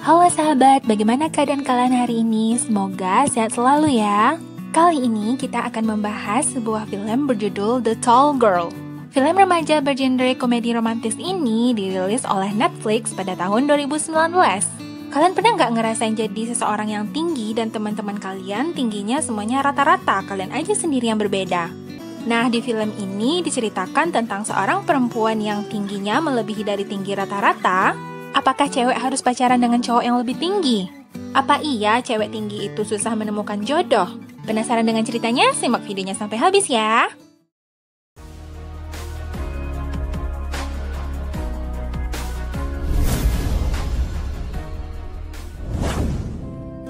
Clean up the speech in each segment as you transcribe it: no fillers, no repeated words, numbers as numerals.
Halo sahabat, bagaimana keadaan kalian hari ini? Semoga sehat selalu ya. Kali ini kita akan membahas sebuah film berjudul The Tall Girl. Film remaja bergenre komedi romantis ini dirilis oleh Netflix pada tahun 2019. Kalian pernah nggak ngerasain jadi seseorang yang tinggi dan teman-teman kalian tingginya semuanya rata-rata, kalian aja sendiri yang berbeda? Nah, di film ini diceritakan tentang seorang perempuan yang tingginya melebihi dari tinggi rata-rata. Apakah cewek harus pacaran dengan cowok yang lebih tinggi? Apa iya cewek tinggi itu susah menemukan jodoh? Penasaran dengan ceritanya? Simak videonya sampai habis ya!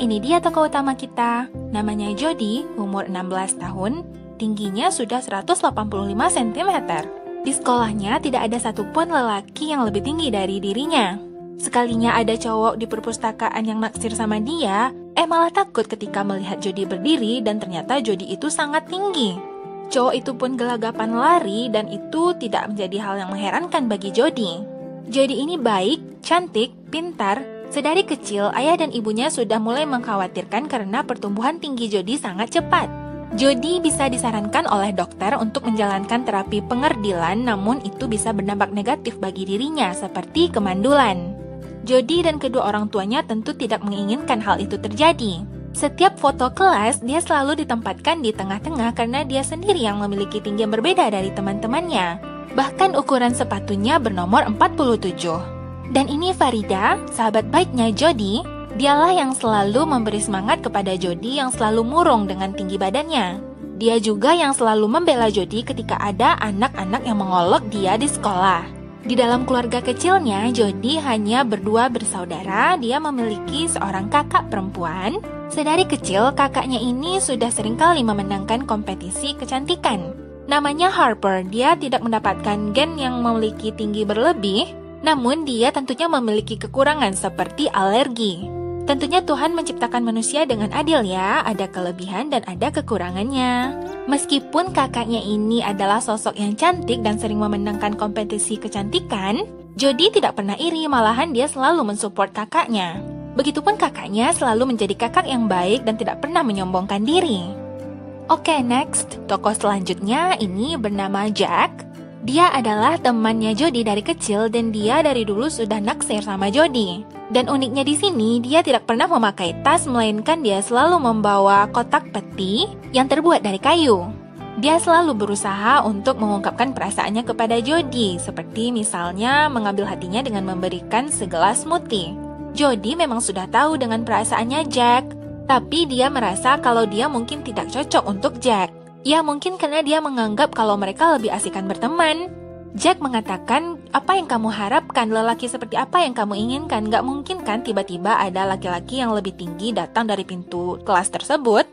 Ini dia tokoh utama kita. Namanya Jody, umur 16 tahun. Tingginya sudah 185 cm. Di sekolahnya tidak ada satupun lelaki yang lebih tinggi dari dirinya. Sekalinya ada cowok di perpustakaan yang naksir sama dia, malah takut ketika melihat Jody berdiri dan ternyata Jody itu sangat tinggi. Cowok itu pun gelagapan lari dan itu tidak menjadi hal yang mengherankan bagi Jody. Jody ini baik, cantik, pintar. Sedari kecil, ayah dan ibunya sudah mulai mengkhawatirkan karena pertumbuhan tinggi Jody sangat cepat. Jody bisa disarankan oleh dokter untuk menjalankan terapi pengerdilan, namun itu bisa berdampak negatif bagi dirinya, seperti kemandulan. Jody dan kedua orang tuanya tentu tidak menginginkan hal itu terjadi. Setiap foto kelas, dia selalu ditempatkan di tengah-tengah karena dia sendiri yang memiliki tinggi yang berbeda dari teman-temannya. Bahkan ukuran sepatunya bernomor 47. Dan ini Farida, sahabat baiknya Jody. Dialah yang selalu memberi semangat kepada Jody yang selalu murung dengan tinggi badannya. Dia juga yang selalu membela Jody ketika ada anak-anak yang mengolok dia di sekolah. Di dalam keluarga kecilnya, Jody hanya berdua bersaudara. Dia memiliki seorang kakak perempuan. Sedari kecil, kakaknya ini sudah seringkali memenangkan kompetisi kecantikan. Namanya Harper. Dia tidak mendapatkan gen yang memiliki tinggi berlebih, namun dia tentunya memiliki kekurangan seperti alergi. Tentunya Tuhan menciptakan manusia dengan adil ya, ada kelebihan dan ada kekurangannya. Meskipun kakaknya ini adalah sosok yang cantik dan sering memenangkan kompetisi kecantikan, Jody tidak pernah iri, malahan dia selalu mensupport kakaknya. Begitupun kakaknya selalu menjadi kakak yang baik dan tidak pernah menyombongkan diri. Oke, next, tokoh selanjutnya ini bernama Jack. Dia adalah temannya Jody dari kecil dan dia dari dulu sudah naksir sama Jody. Dan uniknya di sini, dia tidak pernah memakai tas, melainkan dia selalu membawa kotak peti yang terbuat dari kayu. Dia selalu berusaha untuk mengungkapkan perasaannya kepada Jody, seperti misalnya mengambil hatinya dengan memberikan segelas smoothie. Jody memang sudah tahu dengan perasaannya Jack, tapi dia merasa kalau dia mungkin tidak cocok untuk Jack. Ya mungkin karena dia menganggap kalau mereka lebih asikan berteman. Jack mengatakan, apa yang kamu harapkan, lelaki seperti apa yang kamu inginkan? Gak mungkin kan tiba-tiba ada laki-laki yang lebih tinggi datang dari pintu kelas tersebut.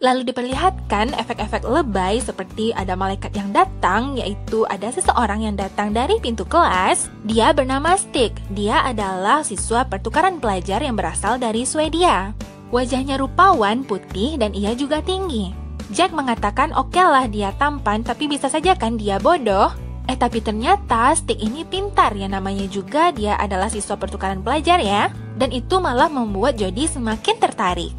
Lalu diperlihatkan efek-efek lebay seperti ada malaikat yang datang, yaitu ada seseorang yang datang dari pintu kelas. Dia bernama Stig. Dia adalah siswa pertukaran pelajar yang berasal dari Swedia. Wajahnya rupawan, putih, dan ia juga tinggi. Jack mengatakan oke lah dia tampan, tapi bisa saja kan dia bodoh. Tapi ternyata Stig ini pintar ya, namanya juga dia adalah siswa pertukaran pelajar ya. Dan itu malah membuat Jody semakin tertarik.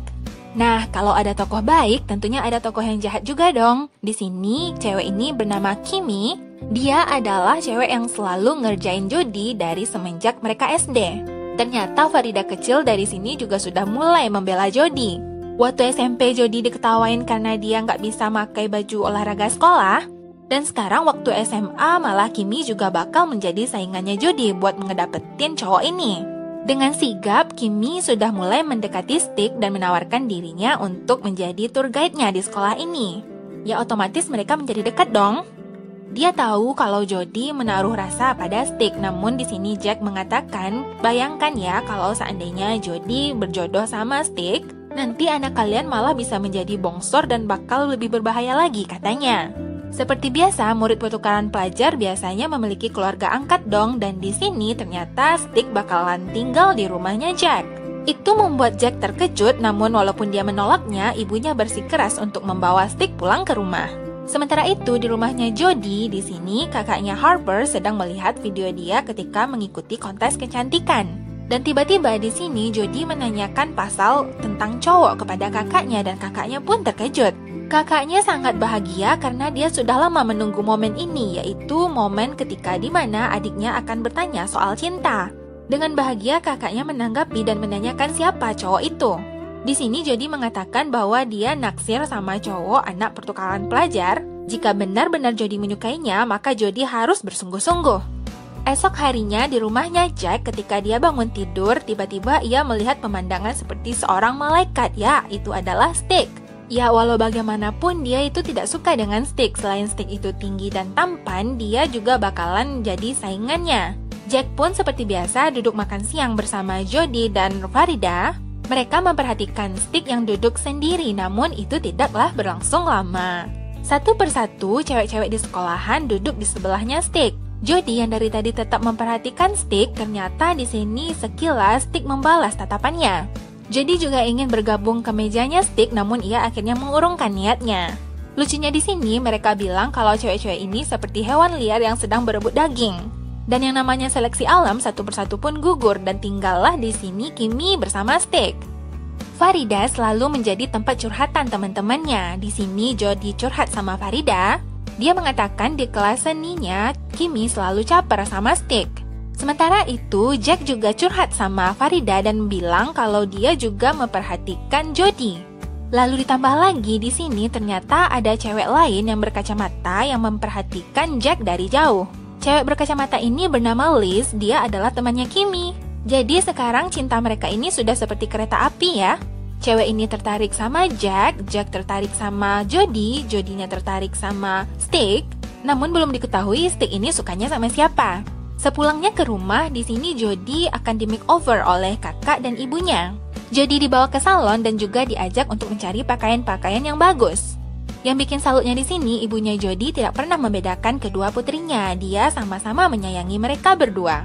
Nah, kalau ada tokoh baik, tentunya ada tokoh yang jahat juga dong. Di sini, cewek ini bernama Kimi. Dia adalah cewek yang selalu ngerjain Jody dari semenjak mereka SD. Ternyata Farida kecil dari sini juga sudah mulai membela Jody. Waktu SMP Jody diketawain karena dia nggak bisa pakai baju olahraga sekolah. Dan sekarang waktu SMA malah Kimi juga bakal menjadi saingannya Jody buat ngedapetin cowok ini. Dengan sigap, Kimi sudah mulai mendekati Stig dan menawarkan dirinya untuk menjadi tour guide-nya di sekolah ini. Ya otomatis mereka menjadi dekat dong. Dia tahu kalau Jody menaruh rasa pada Stig, namun di sini Jack mengatakan, bayangkan ya kalau seandainya Jody berjodoh sama Stig, nanti anak kalian malah bisa menjadi bongsor dan bakal lebih berbahaya lagi katanya. Seperti biasa, murid pertukaran pelajar biasanya memiliki keluarga angkat dong, dan di sini ternyata Stig bakalan tinggal di rumahnya Jack. Itu membuat Jack terkejut, namun walaupun dia menolaknya, ibunya bersikeras untuk membawa Stig pulang ke rumah. Sementara itu, di rumahnya Jody, di sini kakaknya Harper sedang melihat video dia ketika mengikuti kontes kecantikan. Dan tiba-tiba di sini Jody menanyakan pasal tentang cowok kepada kakaknya dan kakaknya pun terkejut. Kakaknya sangat bahagia karena dia sudah lama menunggu momen ini, yaitu momen ketika di mana adiknya akan bertanya soal cinta. Dengan bahagia kakaknya menanggapi dan menanyakan siapa cowok itu. Di sini Jody mengatakan bahwa dia naksir sama cowok anak pertukaran pelajar. Jika benar-benar Jody menyukainya, maka Jody harus bersungguh-sungguh. Esok harinya di rumahnya Jack, ketika dia bangun tidur, tiba-tiba ia melihat pemandangan seperti seorang malaikat. Ya, itu adalah Stick. Ya, walau bagaimanapun dia itu tidak suka dengan Stick. Selain Stick itu tinggi dan tampan, dia juga bakalan jadi saingannya. Jack pun seperti biasa duduk makan siang bersama Jody dan Farida. Mereka memperhatikan Stick yang duduk sendiri, namun itu tidaklah berlangsung lama. Satu persatu cewek-cewek di sekolahan duduk di sebelahnya Stick. Jody yang dari tadi tetap memperhatikan Stick, ternyata di sini sekilas Stick membalas tatapannya. Jody juga ingin bergabung ke mejanya Stick, namun ia akhirnya mengurungkan niatnya. Lucunya di sini mereka bilang kalau cewek-cewek ini seperti hewan liar yang sedang berebut daging. Dan yang namanya seleksi alam satu persatu pun gugur dan tinggallah di sini Kimmy bersama Stick. Farida selalu menjadi tempat curhatan teman-temannya. Di sini Jody curhat sama Farida. Dia mengatakan di kelas seninya, Kimmy selalu caper sama Stick. Sementara itu, Jack juga curhat sama Farida dan bilang kalau dia juga memperhatikan Jody. Lalu ditambah lagi di sini ternyata ada cewek lain yang berkacamata yang memperhatikan Jack dari jauh. Cewek berkacamata ini bernama Liz, dia adalah temannya Kimmy. Jadi sekarang cinta mereka ini sudah seperti kereta api ya. Cewek ini tertarik sama Jack, Jack tertarik sama Jody, Jodinya tertarik sama Stick. Namun belum diketahui Stick ini sukanya sama siapa. Sepulangnya ke rumah, di sini Jody akan di makeover oleh kakak dan ibunya. Jody dibawa ke salon dan juga diajak untuk mencari pakaian-pakaian yang bagus. Yang bikin salutnya di sini, ibunya Jody tidak pernah membedakan kedua putrinya. Dia sama-sama menyayangi mereka berdua.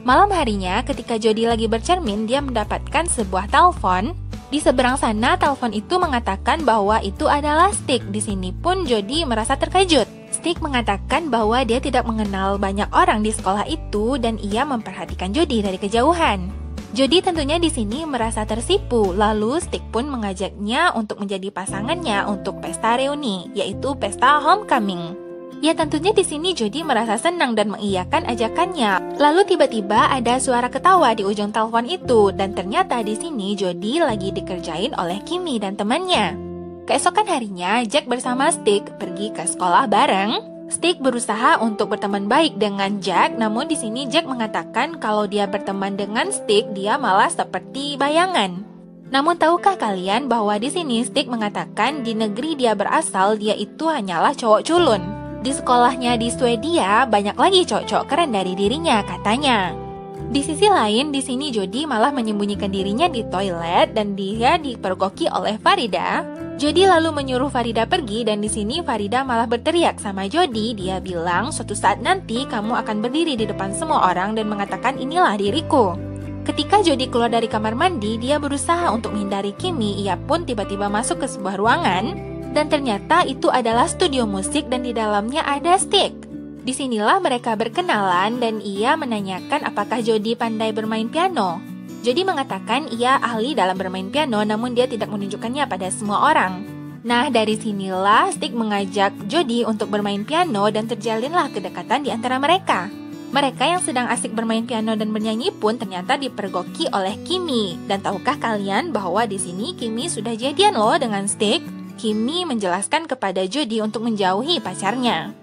Malam harinya, ketika Jody lagi bercermin, dia mendapatkan sebuah telepon. Di seberang sana, telepon itu mengatakan bahwa itu adalah Stick. Di sini pun Jody merasa terkejut. Stick mengatakan bahwa dia tidak mengenal banyak orang di sekolah itu dan ia memperhatikan Jody dari kejauhan. Jody tentunya di sini merasa tersipu. Lalu Stick pun mengajaknya untuk menjadi pasangannya untuk pesta reuni, yaitu pesta homecoming. Ya tentunya di sini Jody merasa senang dan mengiyakan ajakannya. Lalu tiba-tiba ada suara ketawa di ujung telepon itu dan ternyata di sini Jody lagi dikerjain oleh Kimmy dan temannya. Keesokan harinya Jack bersama Stick pergi ke sekolah bareng. Stick berusaha untuk berteman baik dengan Jack, namun di sini Jack mengatakan kalau dia berteman dengan Stick dia malah seperti bayangan. Namun tahukah kalian bahwa di sini Stick mengatakan di negeri dia berasal dia itu hanyalah cowok culun. Di sekolahnya di Swedia, banyak lagi cowok-cowok keren dari dirinya, katanya. Di sisi lain, di sini Jody malah menyembunyikan dirinya di toilet dan dia dipergoki oleh Farida. Jody lalu menyuruh Farida pergi dan di sini Farida malah berteriak sama Jody. Dia bilang, suatu saat nanti kamu akan berdiri di depan semua orang dan mengatakan inilah diriku. Ketika Jody keluar dari kamar mandi, dia berusaha untuk menghindari Kimmy. Ia pun tiba-tiba masuk ke sebuah ruangan. Dan ternyata itu adalah studio musik dan di dalamnya ada Stick. Disinilah mereka berkenalan dan ia menanyakan apakah Jody pandai bermain piano. Jody mengatakan ia ahli dalam bermain piano namun dia tidak menunjukkannya pada semua orang. Nah dari sinilah Stick mengajak Jody untuk bermain piano dan terjalinlah kedekatan di antara mereka. Mereka yang sedang asik bermain piano dan bernyanyi pun ternyata dipergoki oleh Kimmy. Dan tahukah kalian bahwa di sini Kimmy sudah jadian loh dengan Stick? Kimmy menjelaskan kepada Jody untuk menjauhi pacarnya.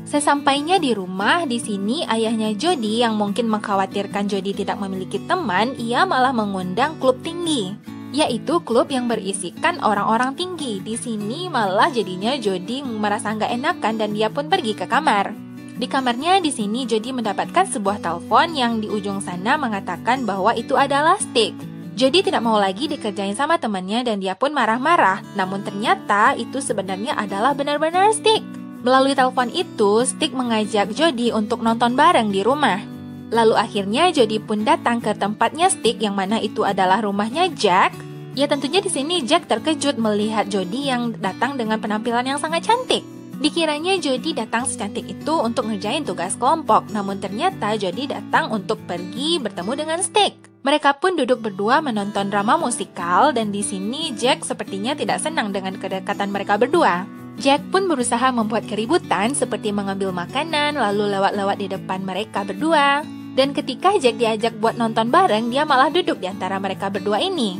Sesampainya di rumah, di sini ayahnya Jody yang mungkin mengkhawatirkan Jody tidak memiliki teman, ia malah mengundang klub tinggi, yaitu klub yang berisikan orang-orang tinggi. Di sini malah jadinya Jody merasa nggak enakan dan dia pun pergi ke kamar. Di kamarnya di sini Jody mendapatkan sebuah telepon yang di ujung sana mengatakan bahwa itu adalah Stick. Jody tidak mau lagi dikerjain sama temannya dan dia pun marah-marah. Namun ternyata itu sebenarnya adalah benar-benar Stick. Melalui telepon itu, Stick mengajak Jody untuk nonton bareng di rumah. Lalu akhirnya Jody pun datang ke tempatnya Stick yang mana itu adalah rumahnya Jack. Ya tentunya di sini Jack terkejut melihat Jody yang datang dengan penampilan yang sangat cantik. Dikiranya Jody datang secantik itu untuk ngerjain tugas kelompok, namun ternyata Jody datang untuk pergi bertemu dengan Stick. Mereka pun duduk berdua menonton drama musikal dan di sini Jack sepertinya tidak senang dengan kedekatan mereka berdua. Jack pun berusaha membuat keributan seperti mengambil makanan lalu lewat-lewat di depan mereka berdua. Dan ketika Jack diajak buat nonton bareng, dia malah duduk di antara mereka berdua ini.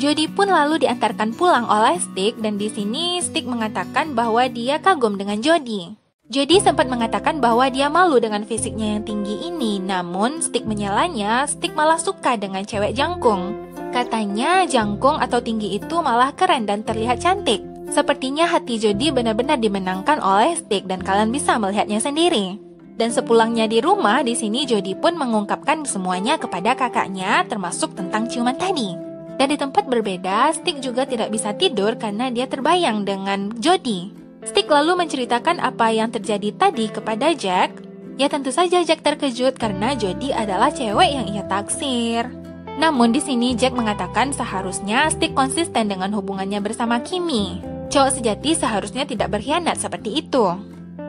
Jody pun lalu diantarkan pulang oleh Stick dan di sini Stick mengatakan bahwa dia kagum dengan Jody. Jody sempat mengatakan bahwa dia malu dengan fisiknya yang tinggi ini, namun Stick menyalanya, Stick malah suka dengan cewek jangkung. Katanya jangkung atau tinggi itu malah keren dan terlihat cantik. Sepertinya hati Jody benar-benar dimenangkan oleh Stick dan kalian bisa melihatnya sendiri. Dan sepulangnya di rumah, di sini Jody pun mengungkapkan semuanya kepada kakaknya, termasuk tentang ciuman tadi. Dan di tempat berbeda, Stick juga tidak bisa tidur karena dia terbayang dengan Jody. Stick lalu menceritakan apa yang terjadi tadi kepada Jack. Ya tentu saja Jack terkejut karena Jody adalah cewek yang ia taksir. Namun di sini Jack mengatakan seharusnya Stick konsisten dengan hubungannya bersama Kimmy. Cowok sejati seharusnya tidak berkhianat seperti itu.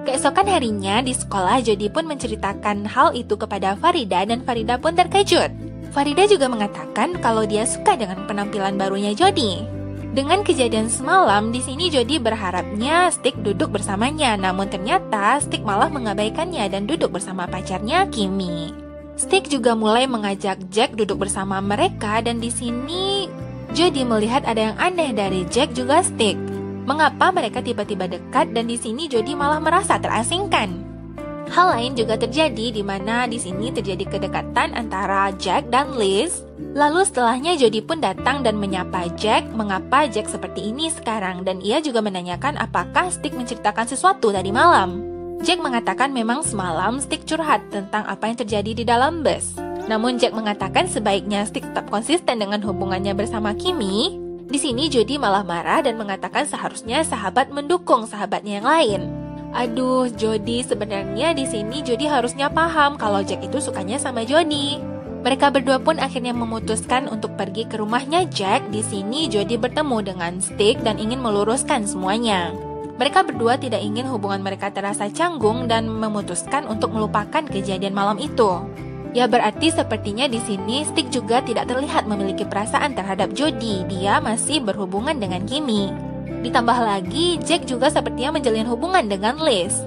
Keesokan harinya di sekolah Jody pun menceritakan hal itu kepada Farida dan Farida pun terkejut. Farida juga mengatakan kalau dia suka dengan penampilan barunya Jody. Dengan kejadian semalam, di sini Jody berharapnya Stick duduk bersamanya, namun ternyata Stick malah mengabaikannya dan duduk bersama pacarnya Kimmy. Stick juga mulai mengajak Jack duduk bersama mereka dan di sini Jody melihat ada yang aneh dari Jack juga Stick. Mengapa mereka tiba-tiba dekat dan di sini Jody malah merasa terasingkan? Hal lain juga terjadi di mana di sini terjadi kedekatan antara Jack dan Liz. Lalu setelahnya Jody pun datang dan menyapa Jack, mengapa Jack seperti ini sekarang dan ia juga menanyakan apakah Stick menceritakan sesuatu tadi malam. Jack mengatakan memang semalam Stick curhat tentang apa yang terjadi di dalam bus. Namun Jack mengatakan sebaiknya Stick tetap konsisten dengan hubungannya bersama Kimmy. Di sini Jody malah marah dan mengatakan seharusnya sahabat mendukung sahabatnya yang lain. Aduh, Jody sebenarnya di sini Jody harusnya paham kalau Jack itu sukanya sama Jody. Mereka berdua pun akhirnya memutuskan untuk pergi ke rumahnya Jack. Di sini Jody bertemu dengan Stick dan ingin meluruskan semuanya. Mereka berdua tidak ingin hubungan mereka terasa canggung dan memutuskan untuk melupakan kejadian malam itu. Ya berarti sepertinya di sini Stick juga tidak terlihat memiliki perasaan terhadap Jody. Dia masih berhubungan dengan Kimmy. Ditambah lagi, Jack juga sepertinya menjalin hubungan dengan Liz.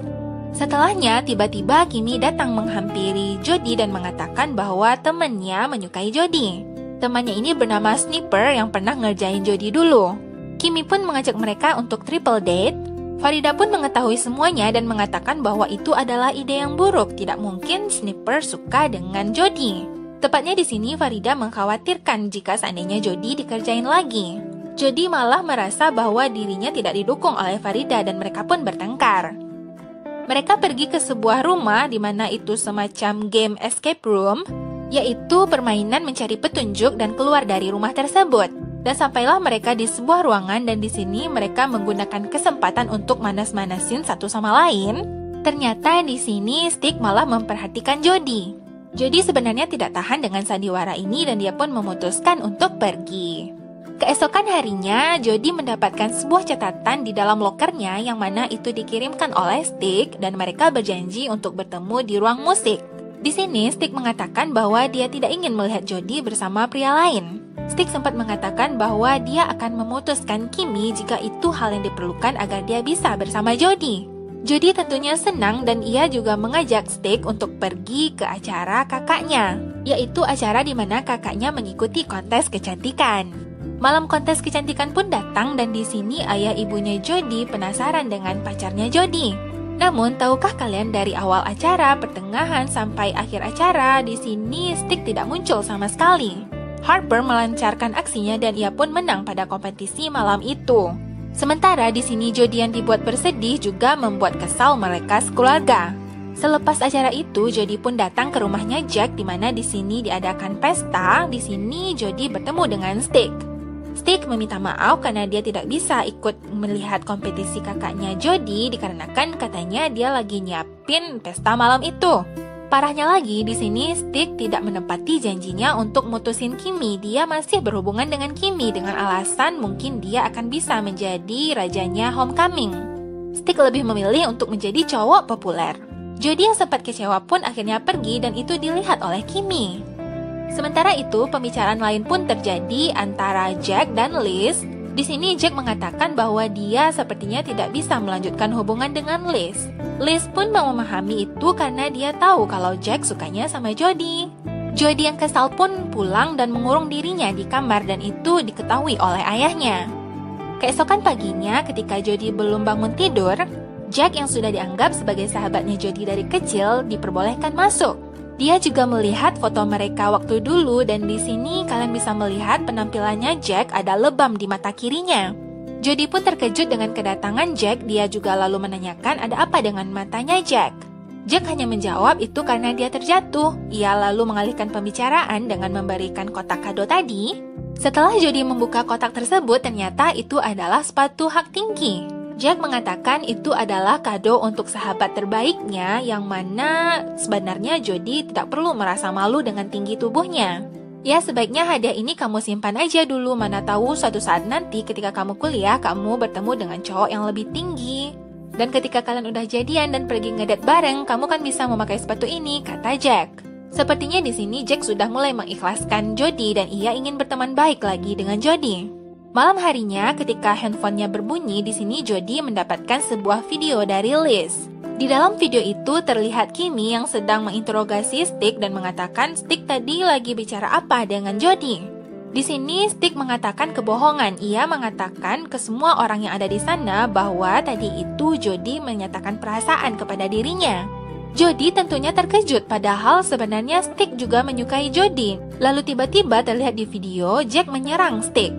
Setelahnya, tiba-tiba Kimmy datang menghampiri Jody dan mengatakan bahwa temannya menyukai Jody. Temannya ini bernama Sniper yang pernah ngerjain Jody dulu. Kimmy pun mengajak mereka untuk triple date. Farida pun mengetahui semuanya dan mengatakan bahwa itu adalah ide yang buruk. Tidak mungkin Sniper suka dengan Jody. Tepatnya di sini Farida mengkhawatirkan jika seandainya Jody dikerjain lagi. Jody malah merasa bahwa dirinya tidak didukung oleh Farida dan mereka pun bertengkar. Mereka pergi ke sebuah rumah di mana itu semacam game escape room, yaitu permainan mencari petunjuk dan keluar dari rumah tersebut. Dan sampailah mereka di sebuah ruangan dan di sini mereka menggunakan kesempatan untuk manas-manasin satu sama lain. Ternyata di sini Stick malah memperhatikan Jody. Jody sebenarnya tidak tahan dengan sandiwara ini dan dia pun memutuskan untuk pergi. Keesokan harinya, Jody mendapatkan sebuah catatan di dalam lokernya yang mana itu dikirimkan oleh Stick dan mereka berjanji untuk bertemu di ruang musik. Di sini, Stick mengatakan bahwa dia tidak ingin melihat Jody bersama pria lain. Stick sempat mengatakan bahwa dia akan memutuskan Kimmy jika itu hal yang diperlukan agar dia bisa bersama Jody. Jody tentunya senang dan ia juga mengajak Stick untuk pergi ke acara kakaknya, yaitu acara di mana kakaknya mengikuti kontes kecantikan. Malam kontes kecantikan pun datang dan di sini ayah ibunya Jody penasaran dengan pacarnya Jody. Namun tahukah kalian dari awal acara, pertengahan sampai akhir acara di sini Stick tidak muncul sama sekali. Harper melancarkan aksinya dan ia pun menang pada kompetisi malam itu. Sementara di sini Jody yang dibuat bersedih juga membuat kesal mereka sekeluarga. Selepas acara itu, Jody pun datang ke rumahnya Jack di mana di sini diadakan pesta. Di sini Jody bertemu dengan Stick. Stick meminta maaf karena dia tidak bisa ikut melihat kompetisi kakaknya Jody dikarenakan katanya dia lagi nyiapin pesta malam itu. Parahnya lagi, di sini Stick tidak menepati janjinya untuk mutusin Kimmy. Dia masih berhubungan dengan Kimmy dengan alasan mungkin dia akan bisa menjadi rajanya Homecoming. Stick lebih memilih untuk menjadi cowok populer. Jody yang sempat kecewa pun akhirnya pergi dan itu dilihat oleh Kimmy. Sementara itu, pembicaraan lain pun terjadi antara Jack dan Liz. Di sini Jack mengatakan bahwa dia sepertinya tidak bisa melanjutkan hubungan dengan Liz. Liz pun mau memahami itu karena dia tahu kalau Jack sukanya sama Jody. Jody yang kesal pun pulang dan mengurung dirinya di kamar dan itu diketahui oleh ayahnya. Keesokan paginya ketika Jody belum bangun tidur, Jack yang sudah dianggap sebagai sahabatnya Jody dari kecil diperbolehkan masuk. Dia juga melihat foto mereka waktu dulu dan di sini kalian bisa melihat penampilannya Jack ada lebam di mata kirinya. Jody pun terkejut dengan kedatangan Jack, dia juga lalu menanyakan ada apa dengan matanya Jack. Jack hanya menjawab itu karena dia terjatuh. Ia lalu mengalihkan pembicaraan dengan memberikan kotak kado tadi. Setelah Jody membuka kotak tersebut, ternyata itu adalah sepatu hak tinggi. Jack mengatakan itu adalah kado untuk sahabat terbaiknya yang mana sebenarnya Jody tidak perlu merasa malu dengan tinggi tubuhnya. Ya, sebaiknya hadiah ini kamu simpan aja dulu, mana tahu suatu saat nanti ketika kamu kuliah, kamu bertemu dengan cowok yang lebih tinggi. Dan ketika kalian udah jadian dan pergi ngedate bareng, kamu kan bisa memakai sepatu ini, kata Jack. Sepertinya di sini Jack sudah mulai mengikhlaskan Jody dan ia ingin berteman baik lagi dengan Jody. Malam harinya, ketika handphonenya berbunyi, di sini Jody mendapatkan sebuah video dari Liz. Di dalam video itu terlihat Kimmy yang sedang menginterogasi Stick dan mengatakan Stick tadi lagi bicara apa dengan Jody. Di sini Stick mengatakan kebohongan. Ia mengatakan ke semua orang yang ada di sana bahwa tadi itu Jody menyatakan perasaan kepada dirinya. Jody tentunya terkejut, padahal sebenarnya Stick juga menyukai Jody. Lalu tiba-tiba terlihat di video Jack menyerang Stick.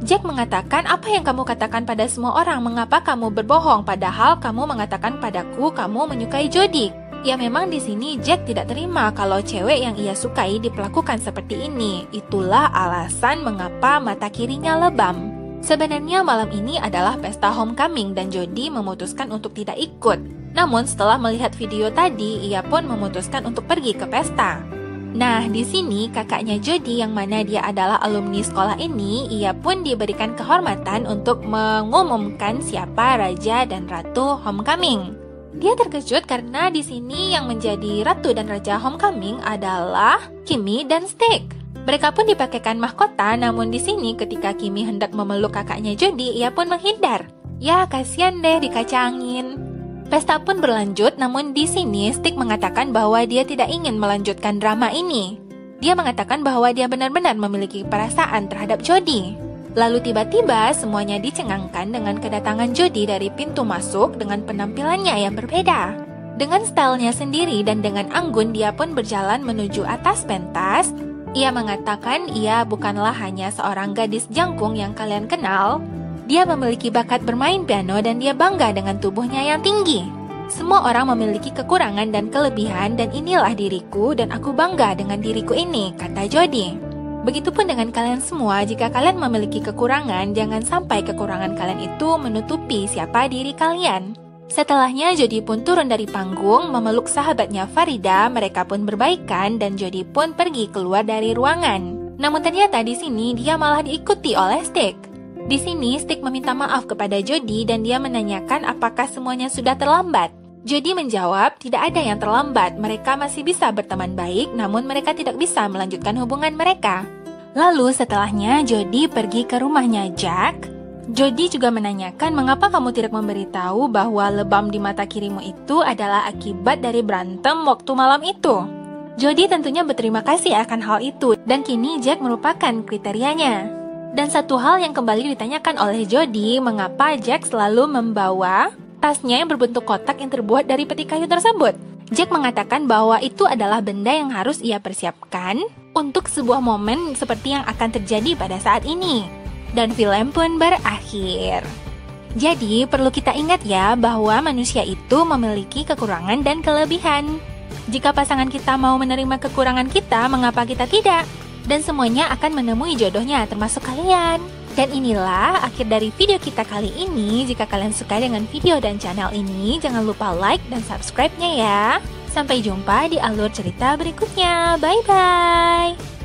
Jack mengatakan, apa yang kamu katakan pada semua orang? Mengapa kamu berbohong? Padahal kamu mengatakan padaku kamu menyukai Jody. Ya memang di sini Jack tidak terima kalau cewek yang ia sukai diperlakukan seperti ini. Itulah alasan mengapa mata kirinya lebam. Sebenarnya malam ini adalah pesta homecoming dan Jody memutuskan untuk tidak ikut. Namun setelah melihat video tadi, ia pun memutuskan untuk pergi ke pesta. Nah, di sini kakaknya Jody yang mana dia adalah alumni sekolah ini, ia pun diberikan kehormatan untuk mengumumkan siapa raja dan ratu homecoming. Dia terkejut karena di sini yang menjadi ratu dan raja homecoming adalah Kimmy dan Stick. Mereka pun dipakaikan mahkota, namun di sini ketika Kimmy hendak memeluk kakaknya Jody, ia pun menghindar. Ya, kasihan deh dikacangin. Pesta pun berlanjut, namun di sini Stick mengatakan bahwa dia tidak ingin melanjutkan drama ini. Dia mengatakan bahwa dia benar-benar memiliki perasaan terhadap Jody. Lalu tiba-tiba semuanya dicengangkan dengan kedatangan Jody dari pintu masuk dengan penampilannya yang berbeda. Dengan stylenya sendiri dan dengan anggun, dia pun berjalan menuju atas pentas. Ia mengatakan ia bukanlah hanya seorang gadis jangkung yang kalian kenal. Dia memiliki bakat bermain piano dan dia bangga dengan tubuhnya yang tinggi. Semua orang memiliki kekurangan dan kelebihan dan inilah diriku dan aku bangga dengan diriku ini, kata Jody. Begitupun dengan kalian semua, jika kalian memiliki kekurangan, jangan sampai kekurangan kalian itu menutupi siapa diri kalian. Setelahnya Jody pun turun dari panggung, memeluk sahabatnya Farida, mereka pun berbaikan dan Jody pun pergi keluar dari ruangan. Namun ternyata di sini dia malah diikuti oleh Stick. Di sini, Stick meminta maaf kepada Jody dan dia menanyakan apakah semuanya sudah terlambat. Jody menjawab, tidak ada yang terlambat, mereka masih bisa berteman baik, namun mereka tidak bisa melanjutkan hubungan mereka. Lalu setelahnya, Jody pergi ke rumahnya Jack. Jody juga menanyakan mengapa kamu tidak memberitahu bahwa lebam di mata kirimu itu adalah akibat dari berantem waktu malam itu. Jody tentunya berterima kasih akan hal itu dan kini Jack merupakan kriterianya. Dan satu hal yang kembali ditanyakan oleh Jody, mengapa Jack selalu membawa tasnya yang berbentuk kotak yang terbuat dari peti kayu tersebut. Jack mengatakan bahwa itu adalah benda yang harus ia persiapkan untuk sebuah momen seperti yang akan terjadi pada saat ini. Dan film pun berakhir. Jadi perlu kita ingat ya bahwa manusia itu memiliki kekurangan dan kelebihan. Jika pasangan kita mau menerima kekurangan kita, mengapa kita tidak? Dan semuanya akan menemui jodohnya, termasuk kalian. Dan inilah akhir dari video kita kali ini. Jika kalian suka dengan video dan channel ini, jangan lupa like dan subscribe-nya ya. Sampai jumpa di alur cerita berikutnya. Bye-bye.